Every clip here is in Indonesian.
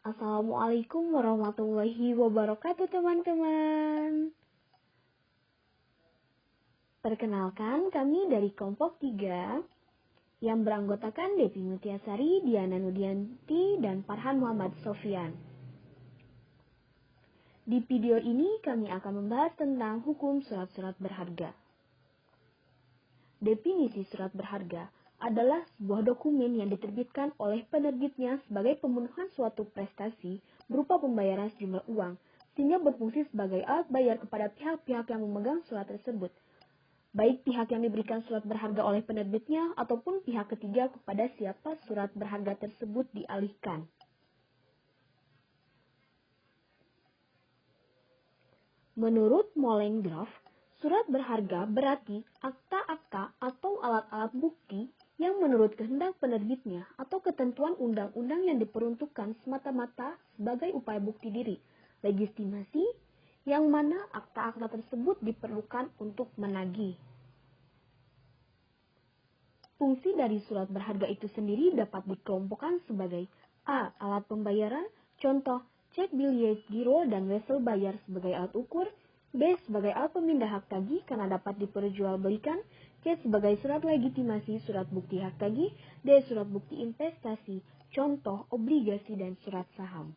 Assalamualaikum warahmatullahi wabarakatuh teman-teman. Perkenalkan, kami dari kelompok 3 yang beranggotakan Depi Mutiasari, Diana Nudianti, dan Farhan Muhammad Sofyan. Di video ini kami akan membahas tentang hukum surat-surat berharga. Definisi surat berharga adalah sebuah dokumen yang diterbitkan oleh penerbitnya sebagai pemenuhan suatu prestasi berupa pembayaran sejumlah uang, sehingga berfungsi sebagai alat bayar kepada pihak-pihak yang memegang surat tersebut, baik pihak yang diberikan surat berharga oleh penerbitnya ataupun pihak ketiga kepada siapa surat berharga tersebut dialihkan. Menurut Molengrove, surat berharga berarti akta-akta atau alat-alat bukti yang menurut kehendak penerbitnya atau ketentuan undang-undang yang diperuntukkan semata-mata sebagai upaya bukti diri, legitimasi, yang mana akta-akta tersebut diperlukan untuk menagih. Fungsi dari surat berharga itu sendiri dapat dikelompokkan sebagai A. Alat pembayaran, contoh cek, biljet, giro, dan wesel bayar sebagai alat ukur. B. Sebagai alat pemindah hak tagih karena dapat diperjualbelikan. C. Sebagai surat legitimasi, surat bukti hak tagih. D. Surat bukti investasi, contoh obligasi dan surat saham.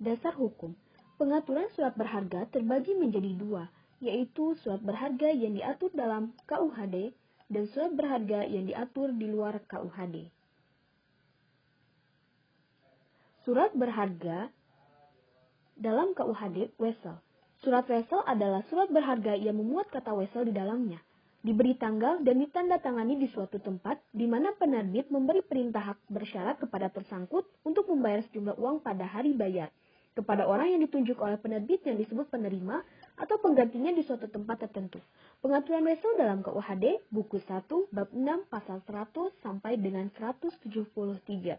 Dasar hukum. Pengaturan surat berharga terbagi menjadi dua, yaitu surat berharga yang diatur dalam KUHD dan surat berharga yang diatur di luar KUHD. Surat berharga dalam KUHD wesel. Surat wesel adalah surat berharga yang memuat kata wesel di dalamnya, diberi tanggal dan ditandatangani di suatu tempat di mana penerbit memberi perintah hak bersyarat kepada tersangkut untuk membayar sejumlah uang pada hari bayar kepada orang yang ditunjuk oleh penerbit yang disebut penerima atau penggantinya di suatu tempat tertentu. Pengaturan wesel dalam KUHD buku 1 bab 6 pasal 100 sampai dengan 173.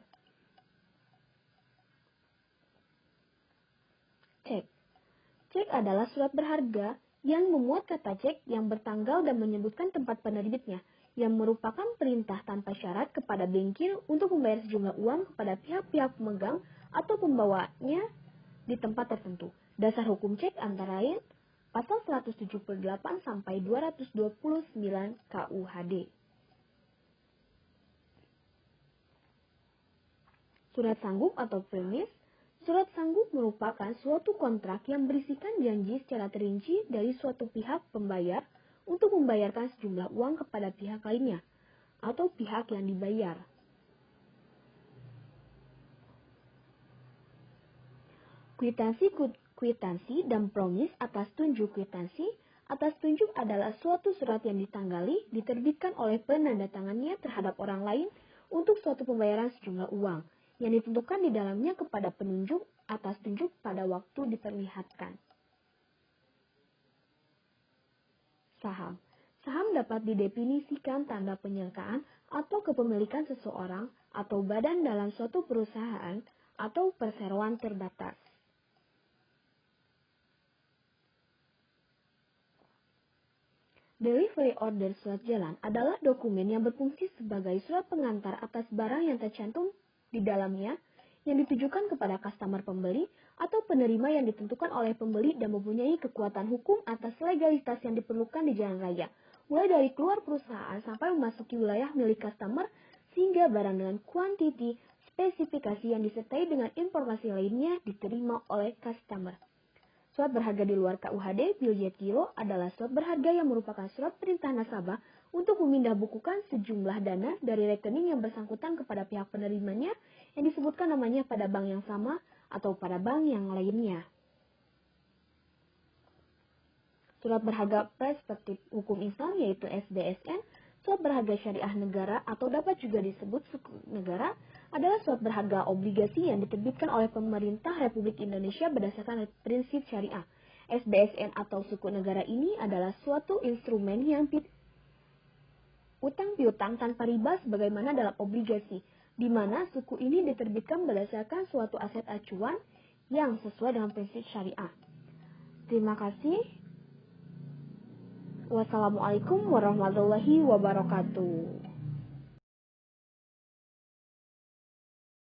Cek. Cek adalah surat berharga yang memuat kata cek yang bertanggal dan menyebutkan tempat penerbitnya, yang merupakan perintah tanpa syarat kepada bengkel untuk membayar sejumlah uang kepada pihak-pihak pemegang atau pembawanya di tempat tertentu. Dasar hukum cek antara lain pasal 178 sampai 229 KUHD. Surat sanggup atau premis. Surat sanggup merupakan suatu kontrak yang berisikan janji secara terinci dari suatu pihak pembayar untuk membayarkan sejumlah uang kepada pihak lainnya atau pihak yang dibayar. Kwitansi dan promis atas tunjuk. Kwitansi atas tunjuk adalah suatu surat yang ditanggali, diterbitkan oleh penandatangannya terhadap orang lain untuk suatu pembayaran sejumlah uang yang ditentukan di dalamnya kepada penunjuk atas tunjuk pada waktu diperlihatkan. Saham. Saham dapat didefinisikan tanda penyertaan atau kepemilikan seseorang atau badan dalam suatu perusahaan atau perseroan terbatas. Delivery order surat jalan adalah dokumen yang berfungsi sebagai surat pengantar atas barang yang tercantum di dalamnya yang ditujukan kepada customer pembeli atau penerima yang ditentukan oleh pembeli dan mempunyai kekuatan hukum atas legalitas yang diperlukan di jalan raya, mulai dari keluar perusahaan sampai memasuki wilayah milik customer, sehingga barang dengan kuantiti spesifikasi yang disertai dengan informasi lainnya diterima oleh customer. Surat berharga di luar KUHD, biljet giro, adalah surat berharga yang merupakan surat perintah nasabah untuk memindah bukukan sejumlah dana dari rekening yang bersangkutan kepada pihak penerimanya yang disebutkan namanya pada bank yang sama atau pada bank yang lainnya. Surat berharga perspektif hukum Islam yaitu SBSN, surat berharga syariah negara atau dapat juga disebut suku negara, adalah surat berharga obligasi yang diterbitkan oleh pemerintah Republik Indonesia berdasarkan prinsip syariah. SBSN atau suku negara ini adalah suatu instrumen yang utang piutang tanpa riba sebagaimana dalam obligasi, di mana suku ini diterbitkan berdasarkan suatu aset acuan yang sesuai dengan prinsip syariah. Terima kasih. Wassalamualaikum warahmatullahi wabarakatuh.